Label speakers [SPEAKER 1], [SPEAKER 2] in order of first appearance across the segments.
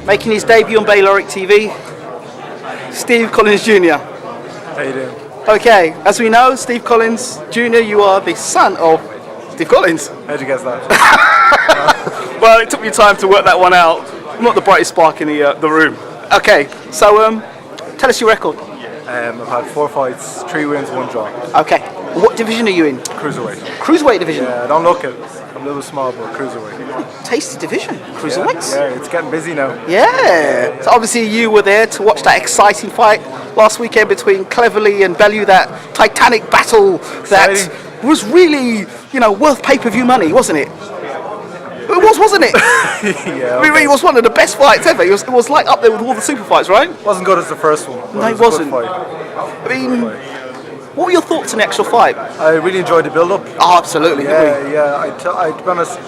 [SPEAKER 1] Making his debut on BaylorIC TV, Steve Collins Jr.
[SPEAKER 2] How you doing?
[SPEAKER 1] Okay, as we know, Steve Collins Jr., you are the son of Steve Collins.
[SPEAKER 2] How'd you guess that?
[SPEAKER 1] Well, it took me time to work that one out. I'm not the brightest spark in the room. Okay, so tell us your record.
[SPEAKER 2] I've had 4 fights, 3 wins, 1 draw.
[SPEAKER 1] Okay, what division are you in?
[SPEAKER 2] Cruiserweight.
[SPEAKER 1] Cruiserweight division?
[SPEAKER 2] Yeah, don't look it. I'm a little small, but cruiserweight.
[SPEAKER 1] Tasty division, cruiserweights.
[SPEAKER 2] Yeah, it's getting busy now.
[SPEAKER 1] Yeah. So obviously you were there to watch that exciting fight last weekend between Cleverly and Bellew, that titanic battle that was really, worth pay-per-view money, wasn't it? It was, wasn't it?
[SPEAKER 2] Yeah.
[SPEAKER 1] Okay. It was one of the best fights ever. It was like up there with all the super fights, right?
[SPEAKER 2] Wasn't good as the first one.
[SPEAKER 1] No, it wasn't. I mean, what were your thoughts on the actual fight?
[SPEAKER 2] I really enjoyed the build-up.
[SPEAKER 1] Oh, absolutely.
[SPEAKER 2] Yeah. To be honest,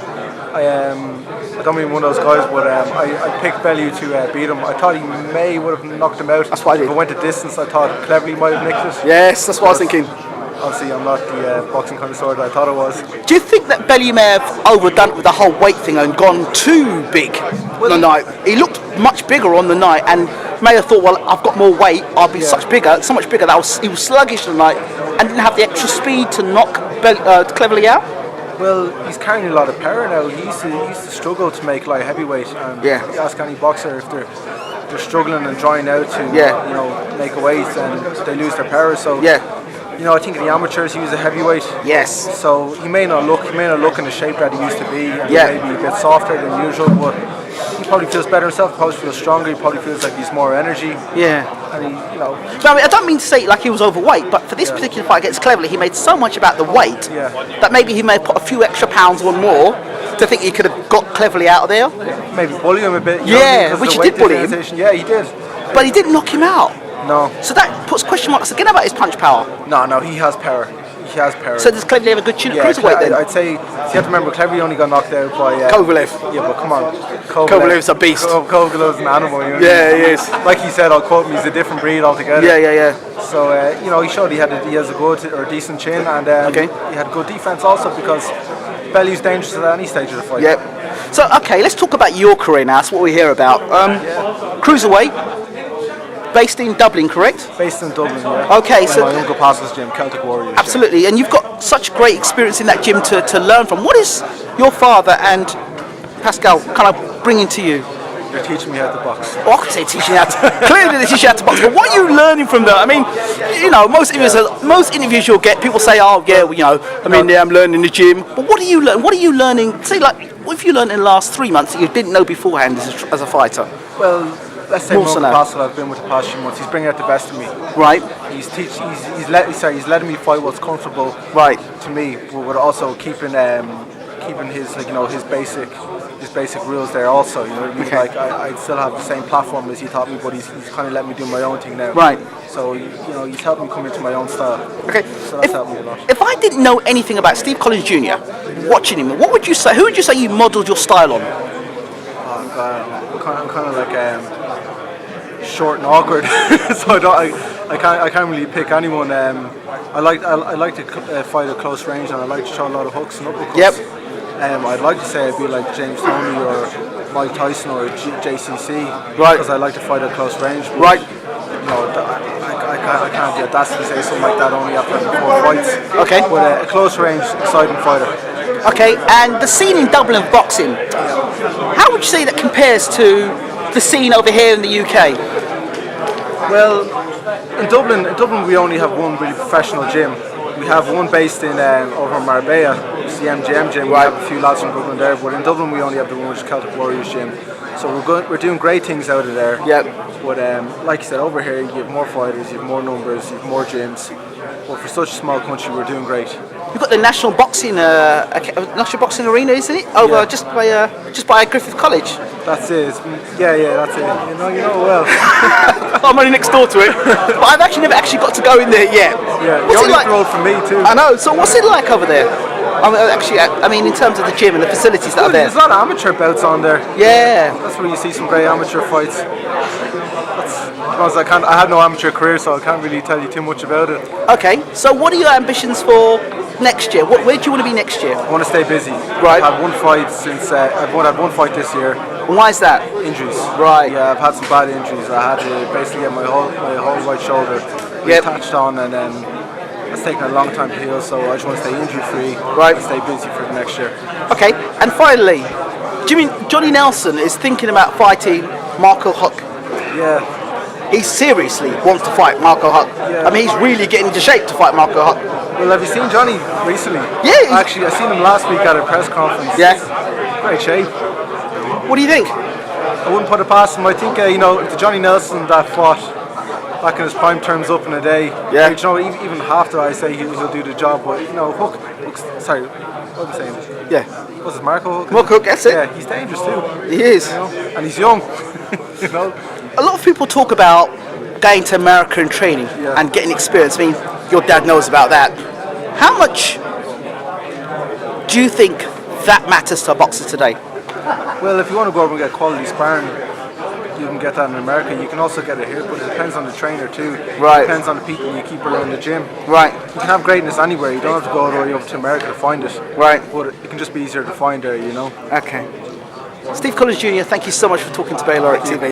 [SPEAKER 2] I don't mean one of those guys, but I picked Bellew to beat him. I thought he would have knocked him out.
[SPEAKER 1] That's what I did.
[SPEAKER 2] If it went to distance, I thought Cleverly might have nicked it.
[SPEAKER 1] Yes, that's what I was thinking.
[SPEAKER 2] Obviously, I'm not the boxing connoisseur that I thought I was.
[SPEAKER 1] Do you think that Bellew may have overdone it with the whole weight thing and gone too big on the night? He looked much bigger on the night and may have thought, well, I've got more weight, I'll be so much bigger that he was sluggish on the night and didn't have the extra speed to knock Cleverly out?
[SPEAKER 2] Well, he's carrying a lot of power now. He used to struggle to make light heavyweight. And you ask any boxer if they're struggling and drying out to make a weight, and they lose their power. So I think in the amateurs he was a heavyweight.
[SPEAKER 1] Yes.
[SPEAKER 2] So he may not look in the shape that he used to be, and maybe a bit softer than usual, but he probably feels better himself. He probably feels stronger. He probably feels like he's more energy. Yeah. And
[SPEAKER 1] So, I don't mean to say like he was overweight, but for this particular fight against Cleverly, he made so much about the weight that maybe he may have put a few extra pounds on more to think he could have got Cleverly out of there.
[SPEAKER 2] Maybe bully him a bit.
[SPEAKER 1] Which he did bully him.
[SPEAKER 2] Yeah, he did.
[SPEAKER 1] But he didn't knock him out.
[SPEAKER 2] No.
[SPEAKER 1] So that puts question marks again about his punch power.
[SPEAKER 2] No, he has power. He has power.
[SPEAKER 1] So does Cleverly have a good chin at cruiserweight then?
[SPEAKER 2] I'd say, you have to remember, Cleverly only got knocked out by
[SPEAKER 1] Kovalev.
[SPEAKER 2] Yeah, but come on.
[SPEAKER 1] Kovalev's a beast.
[SPEAKER 2] Kovalev's an animal.
[SPEAKER 1] Yeah, he is.
[SPEAKER 2] Like he said, I'll quote him, he's a different breed altogether.
[SPEAKER 1] Yeah.
[SPEAKER 2] So, he showed he has a good or decent chin, and he had good defense also, because Bellew's dangerous at any stage of the fight.
[SPEAKER 1] Yep. So, okay, let's talk about your career now. That's what we hear about. Cruiserweight. Based in Dublin, correct?
[SPEAKER 2] Based in Dublin, yeah.
[SPEAKER 1] Okay, so
[SPEAKER 2] my Uncle Pascal's gym, Celtic Warriors.
[SPEAKER 1] Absolutely,
[SPEAKER 2] gym.
[SPEAKER 1] And you've got such great experience in that gym to learn from. What is your father and Pascal kind of bringing to you?
[SPEAKER 2] They're teaching me how to box.
[SPEAKER 1] Oh, I could say teaching how to. Clearly, they teach you how to box. But what are you learning from that? I mean, most interviews you'll get, people say, "Oh, yeah, I'm learning in the gym." But what are you learning? What are you learning? Say, like, what have you learned in the last 3 months that you didn't know beforehand as a fighter?
[SPEAKER 2] Well, let's say Uncle Pascal, I've been with the past few months. He's bringing out the best of me.
[SPEAKER 1] Right.
[SPEAKER 2] He's letting me fight what's comfortable.
[SPEAKER 1] Right.
[SPEAKER 2] To me, but also keeping his his basic rules there also. Like I still have the same platform as he taught me, but he's kind of letting me do my own thing now.
[SPEAKER 1] Right.
[SPEAKER 2] So he's helped me come into my own style.
[SPEAKER 1] Okay.
[SPEAKER 2] So that's helped me a lot.
[SPEAKER 1] If I didn't know anything about Steve Collins Jr., watching him, what would you say? Who would you say you modelled your style on?
[SPEAKER 2] I'm kind of like short and awkward, so I can't really pick anyone. I like to fight at close range, and I like to show a lot of hooks and uppercuts.
[SPEAKER 1] Yep.
[SPEAKER 2] I'd like to say I'd be like James Toney or Mike Tyson or JCC,
[SPEAKER 1] right?
[SPEAKER 2] Because I like to fight at close range. But,
[SPEAKER 1] right.
[SPEAKER 2] I can't have the audacity to say something like that only after 4 fights.
[SPEAKER 1] Okay.
[SPEAKER 2] But a close range, exciting fighter.
[SPEAKER 1] Okay, and the scene in Dublin of boxing, how would you say that compares to the scene over here in the UK?
[SPEAKER 2] Well, in Dublin we only have one really professional gym. We have one based in over in Marbella, it's the MGM gym. We have a few lads from Dublin there, but in Dublin we only have the one which is Celtic Warriors gym. So we're doing great things out of there.
[SPEAKER 1] Yep.
[SPEAKER 2] But like you said, over here you have more fighters, you have more numbers, you have more gyms. But for such a small country, we're doing great.
[SPEAKER 1] You've got the National Boxing Arena, isn't it? Over just by Griffith College.
[SPEAKER 2] That's it. Yeah, that's it. You know well.
[SPEAKER 1] I'm only next door to it, but I've actually never got to go in there yet.
[SPEAKER 2] Yeah, you're only up the road from me too.
[SPEAKER 1] I know. So what's it like over there? I mean, in terms of the gym and the facilities that are there.
[SPEAKER 2] There's a lot of amateur bouts on there.
[SPEAKER 1] Yeah.
[SPEAKER 2] That's where you see some great amateur fights. I had no amateur career, so I can't really tell you too much about it.
[SPEAKER 1] Okay, so what are your ambitions for next year? Where do you want to be next year?
[SPEAKER 2] I want to stay busy.
[SPEAKER 1] Right.
[SPEAKER 2] I've had one fight since I've had one fight this year.
[SPEAKER 1] And why is that?
[SPEAKER 2] Injuries.
[SPEAKER 1] Right.
[SPEAKER 2] Yeah, I've had some bad injuries. I had to basically get my whole right shoulder attached on, and then it's taken a long time to heal. So I just want to stay injury free,
[SPEAKER 1] Right.
[SPEAKER 2] and stay busy for the next year.
[SPEAKER 1] Okay, and finally, do you mean Johnny Nelson is thinking about fighting Marco Huck?
[SPEAKER 2] Yeah.
[SPEAKER 1] He seriously wants to fight Marco Huck.
[SPEAKER 2] Yeah.
[SPEAKER 1] I mean, he's really getting into shape to fight Marco Huck.
[SPEAKER 2] Well, have you seen Johnny recently?
[SPEAKER 1] Yeah.
[SPEAKER 2] Actually, I seen him last week at a press conference.
[SPEAKER 1] Yeah.
[SPEAKER 2] Great shape.
[SPEAKER 1] What do you think?
[SPEAKER 2] I wouldn't put it past him. I think the Johnny Nelson that fought back in his prime turns up in a day.
[SPEAKER 1] Yeah.
[SPEAKER 2] Even after I say he'll do the job, but Hook's sorry, what was I saying?
[SPEAKER 1] Yeah.
[SPEAKER 2] What's it, Marco Hook?
[SPEAKER 1] Marco Huck, that's it.
[SPEAKER 2] Yeah, he's dangerous too.
[SPEAKER 1] He is.
[SPEAKER 2] And he's young.
[SPEAKER 1] A lot of people talk about going to America and training and getting experience. I mean, your dad knows about that. How much do you think that matters to a boxer today?
[SPEAKER 2] Well, if you want to go over and get quality sparring, you can get that in America. You can also get it here, but it depends on the trainer too.
[SPEAKER 1] Right.
[SPEAKER 2] It depends on the people you keep around the gym.
[SPEAKER 1] Right.
[SPEAKER 2] You can have greatness anywhere. You don't have to go all the way over to America to find it.
[SPEAKER 1] Right.
[SPEAKER 2] But it can just be easier to find there,
[SPEAKER 1] Okay. Steve Collins Jr., thank you so much for talking to BaylorIC TV.